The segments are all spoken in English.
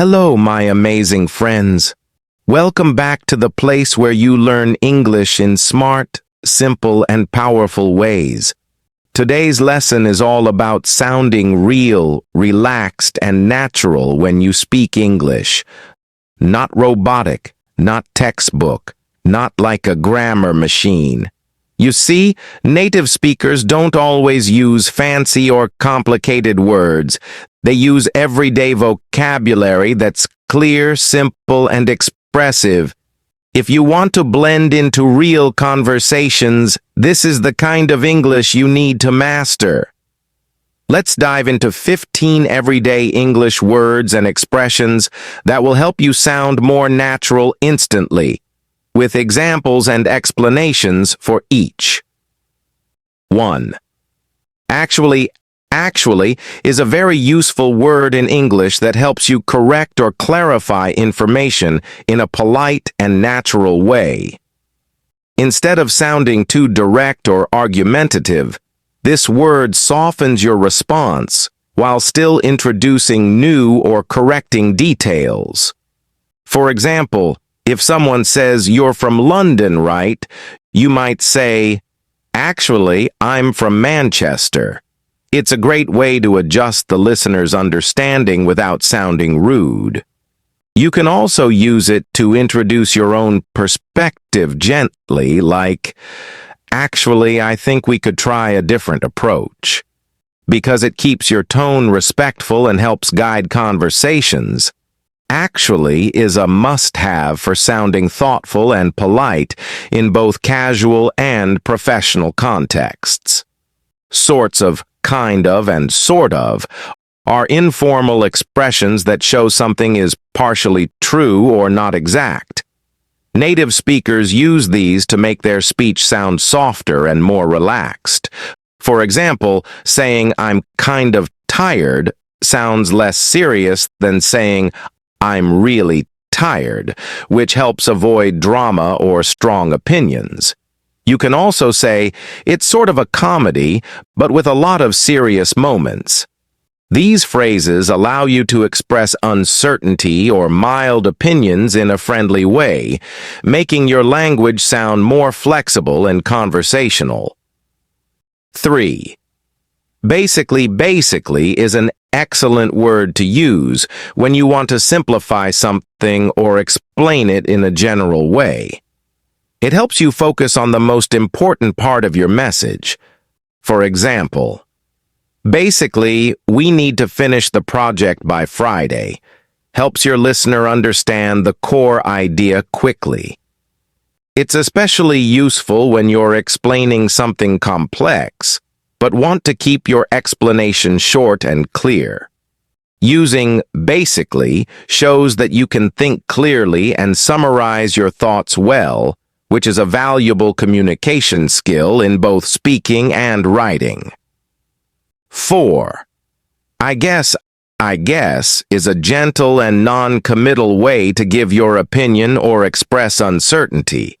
Hello, my amazing friends. Welcome back to the place where you learn English in smart, simple, and powerful ways. Today's lesson is all about sounding real, relaxed, and natural when you speak English. Not robotic, not textbook, not like a grammar machine. You see, native speakers don't always use fancy or complicated words. They use everyday vocabulary that's clear, simple, and expressive. If you want to blend into real conversations, this is the kind of English you need to master. Let's dive into 15 everyday English words and expressions that will help you sound more natural instantly, with examples and explanations for each. 1. Actually is a very useful word in English that helps you correct or clarify information in a polite and natural way. Instead of sounding too direct or argumentative, this word softens your response while still introducing new or correcting details. For example, if someone says, "You're from London, right?" you might say, "Actually, I'm from Manchester." It's a great way to adjust the listener's understanding without sounding rude. You can also use it to introduce your own perspective gently, like, "Actually, I think we could try a different approach." Because it keeps your tone respectful and helps guide conversations. Actually is a must-have for sounding thoughtful and polite in both casual and professional contexts. Sorts of, kind of, and sort of are informal expressions that show something is partially true or not exact. Native speakers use these to make their speech sound softer and more relaxed. For example, saying "I'm kind of tired" sounds less serious than saying "I'm really tired," which helps avoid drama or strong opinions. You can also say, "It's sort of a comedy, but with a lot of serious moments." These phrases allow you to express uncertainty or mild opinions in a friendly way, making your language sound more flexible and conversational. 3. Basically is an excellent word to use when you want to simplify something or explain it in a general way. It helps you focus on the most important part of your message. For example, "Basically, we need to finish the project by Friday," helps your listener understand the core idea quickly. It's especially useful when you're explaining something complex, but want to keep your explanation short and clear. Using "basically" shows that you can think clearly and summarize your thoughts well, which is a valuable communication skill in both speaking and writing. 4. I guess is a gentle and non-committal way to give your opinion or express uncertainty.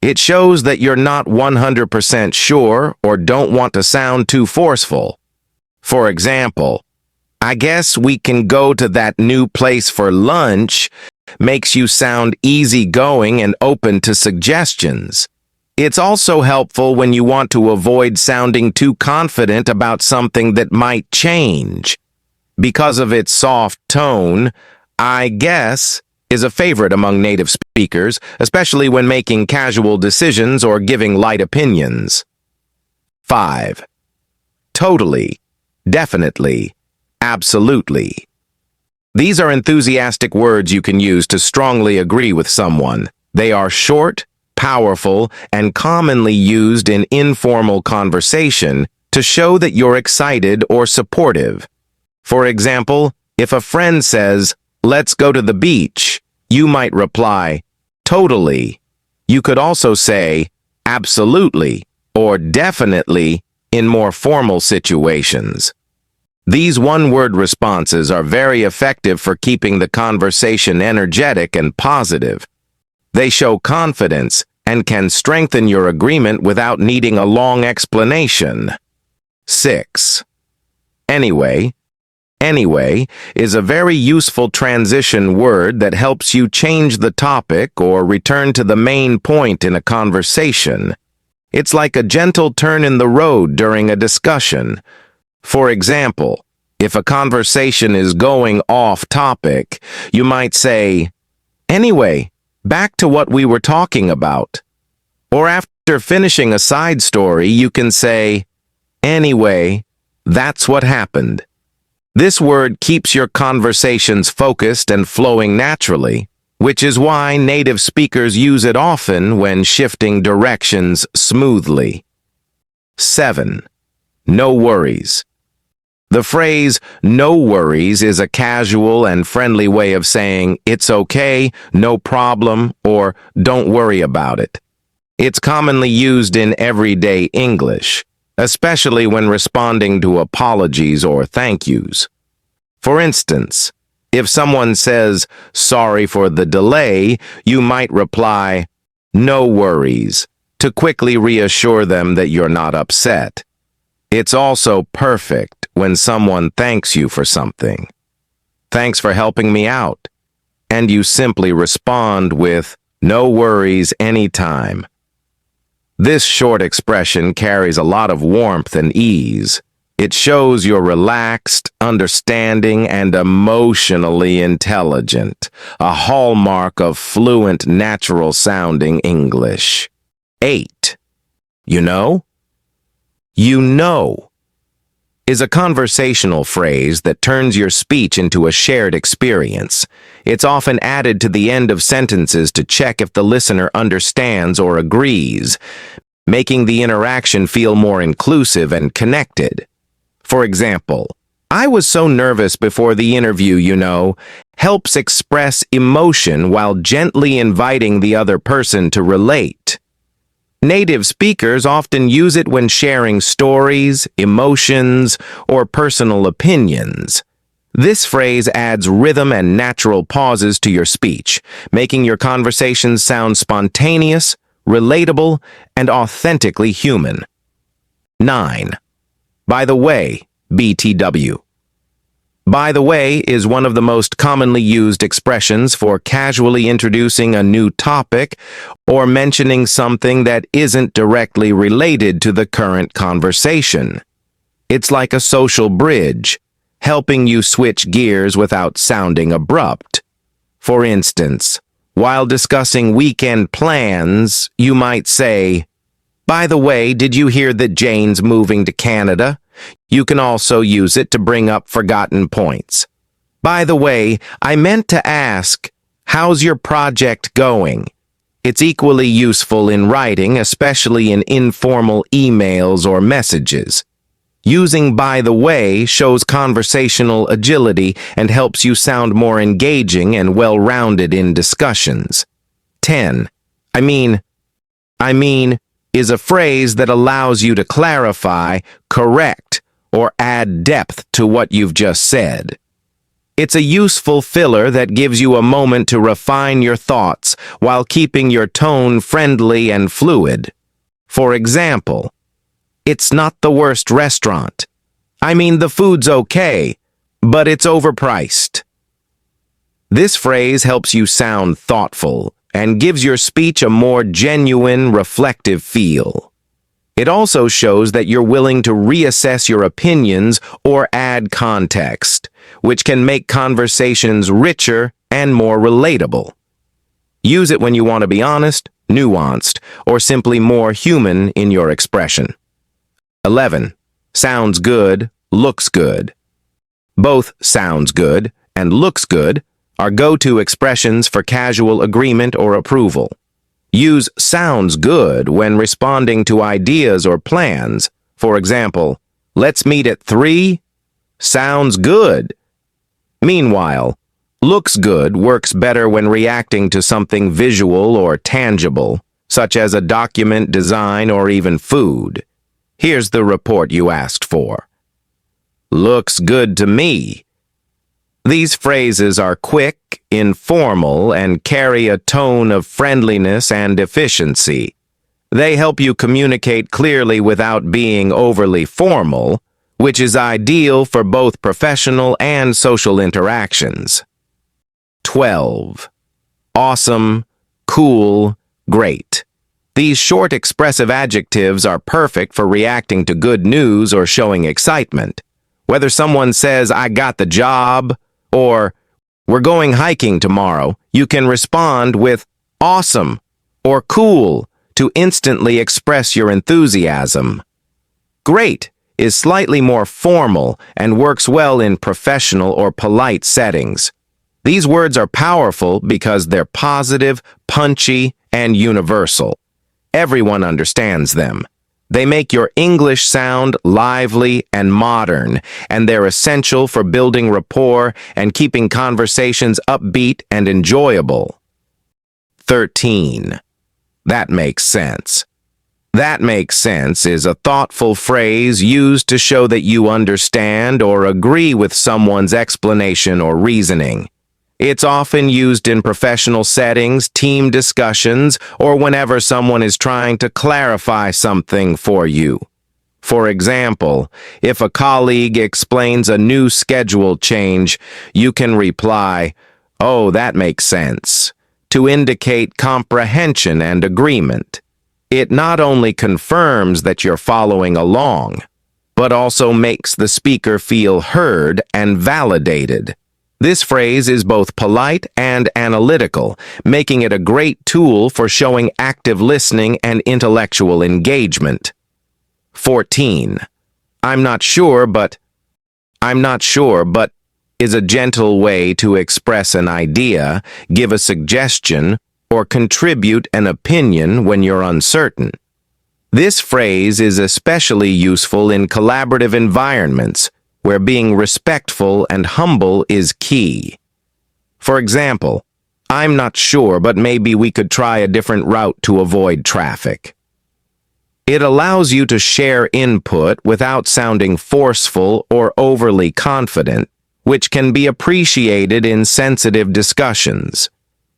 It shows that you're not 100% sure or don't want to sound too forceful. For example, "I guess we can go to that new place for lunch," makes you sound easygoing and open to suggestions. It's also helpful when you want to avoid sounding too confident about something that might change. Because of its soft tone, "I guess" is a favorite among native speakers, especially when making casual decisions or giving light opinions. 5. Totally, definitely, absolutely. These are enthusiastic words you can use to strongly agree with someone. They are short, powerful, and commonly used in informal conversation to show that you're excited or supportive. For example, if a friend says, "Let's go to the beach," you might reply, "Totally." You could also say, "Absolutely," or "Definitely" in more formal situations. These one-word responses are very effective for keeping the conversation energetic and positive. They show confidence and can strengthen your agreement without needing a long explanation. 6. Anyway Anyway is a very useful transition word that helps you change the topic or return to the main point in a conversation. It's like a gentle turn in the road during a discussion. For example, if a conversation is going off topic, you might say, "Anyway, back to what we were talking about." Or after finishing a side story, you can say, "Anyway, that's what happened." This word keeps your conversations focused and flowing naturally, which is why native speakers use it often when shifting directions smoothly. 7. No worries. The phrase, "no worries," is a casual and friendly way of saying, "It's okay, no problem," or "don't worry about it." It's commonly used in everyday English, especially when responding to apologies or thank yous. For instance, if someone says, "Sorry for the delay," you might reply, "No worries," to quickly reassure them that you're not upset. It's also perfect when someone thanks you for something. "Thanks for helping me out." And you simply respond with, "No worries, anytime." This short expression carries a lot of warmth and ease. It shows you're relaxed, understanding, and emotionally intelligent, a hallmark of fluent, natural-sounding English. 8. You know? You know is a conversational phrase that turns your speech into a shared experience. It's often added to the end of sentences to check if the listener understands or agrees, making the interaction feel more inclusive and connected. For example, "I was so nervous before the interview, you know," helps express emotion while gently inviting the other person to relate. Native speakers often use it when sharing stories, emotions, or personal opinions. This phrase adds rhythm and natural pauses to your speech, making your conversations sound spontaneous, relatable, and authentically human. 9. By the way, BTW. By the way is one of the most commonly used expressions for casually introducing a new topic or mentioning something that isn't directly related to the current conversation. It's like a social bridge, helping you switch gears without sounding abrupt. For instance, while discussing weekend plans, you might say, "By the way, did you hear that Jane's moving to Canada?" You can also use it to bring up forgotten points. "By the way, I meant to ask, how's your project going?" It's equally useful in writing, especially in informal emails or messages. Using "by the way" shows conversational agility and helps you sound more engaging and well-rounded in discussions. 10. I mean is a phrase that allows you to clarify, correct, or add depth to what you've just said. It's a useful filler that gives you a moment to refine your thoughts while keeping your tone friendly and fluid. For example, "It's not the worst restaurant. I mean, the food's okay, but it's overpriced." This phrase helps you sound thoughtful and gives your speech a more genuine, reflective feel. It also shows that you're willing to reassess your opinions or add context, which can make conversations richer and more relatable. Use it when you want to be honest, nuanced, or simply more human in your expression. 11. Sounds good, looks good. Both "sounds good" and "looks good" are go-to expressions for casual agreement or approval. Use "sounds good" when responding to ideas or plans. For example, "Let's meet at 3. Sounds good." Meanwhile, "looks good" works better when reacting to something visual or tangible, such as a document, design, or even food. Here's the report you asked for. "Looks good to me." These phrases are quick, informal, and carry a tone of friendliness and efficiency. They help you communicate clearly without being overly formal, which is ideal for both professional and social interactions. 12. Awesome, cool, great. These short expressive adjectives are perfect for reacting to good news or showing excitement. Whether someone says, "I got the job," or "We're going hiking tomorrow," you can respond with "awesome" or "cool" to instantly express your enthusiasm. Great is slightly more formal and works well in professional or polite settings. These words are powerful because they're positive, punchy, and universal. Everyone understands them. They make your English sound lively and modern, and they're essential for building rapport and keeping conversations upbeat and enjoyable. 13. That makes sense. That makes sense is a thoughtful phrase used to show that you understand or agree with someone's explanation or reasoning. It's often used in professional settings, team discussions, or whenever someone is trying to clarify something for you. For example, if a colleague explains a new schedule change, you can reply, "Oh, that makes sense," to indicate comprehension and agreement. It not only confirms that you're following along, but also makes the speaker feel heard and validated. This phrase is both polite and analytical, making it a great tool for showing active listening and intellectual engagement. 14. I'm not sure, but is a gentle way to express an idea, give a suggestion, or contribute an opinion when you're uncertain. This phrase is especially useful in collaborative environments, where being respectful and humble is key. For example, "I'm not sure, but maybe we could try a different route to avoid traffic." It allows you to share input without sounding forceful or overly confident, which can be appreciated in sensitive discussions.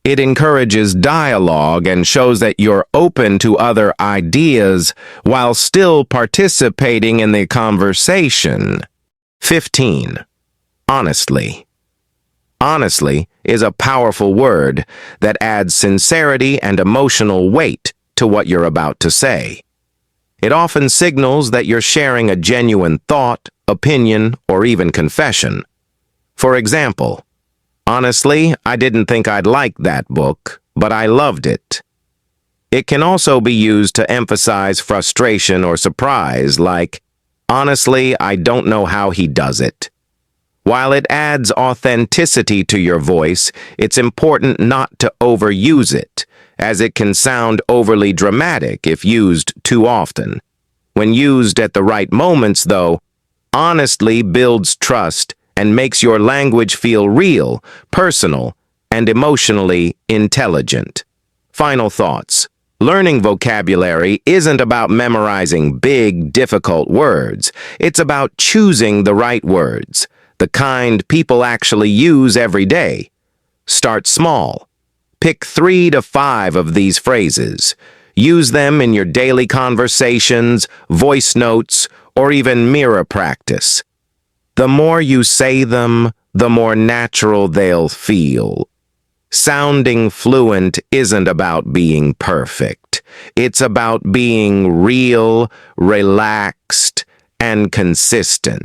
It encourages dialogue and shows that you're open to other ideas while still participating in the conversation. 15. Honestly. Honestly is a powerful word that adds sincerity and emotional weight to what you're about to say. It often signals that you're sharing a genuine thought, opinion, or even confession. For example, "Honestly, I didn't think I'd like that book, but I loved it." It can also be used to emphasize frustration or surprise, like, "Honestly, I don't know how he does it." While it adds authenticity to your voice, it's important not to overuse it, as it can sound overly dramatic if used too often. When used at the right moments, though, honestly builds trust and makes your language feel real, personal, and emotionally intelligent. Final thoughts. Learning vocabulary isn't about memorizing big, difficult words. It's about choosing the right words, the kind people actually use every day. Start small. Pick 3 to 5 of these phrases. Use them in your daily conversations, voice notes, or even mirror practice. The more you say them, the more natural they'll feel. Sounding fluent isn't about being perfect. It's about being real, relaxed, and consistent.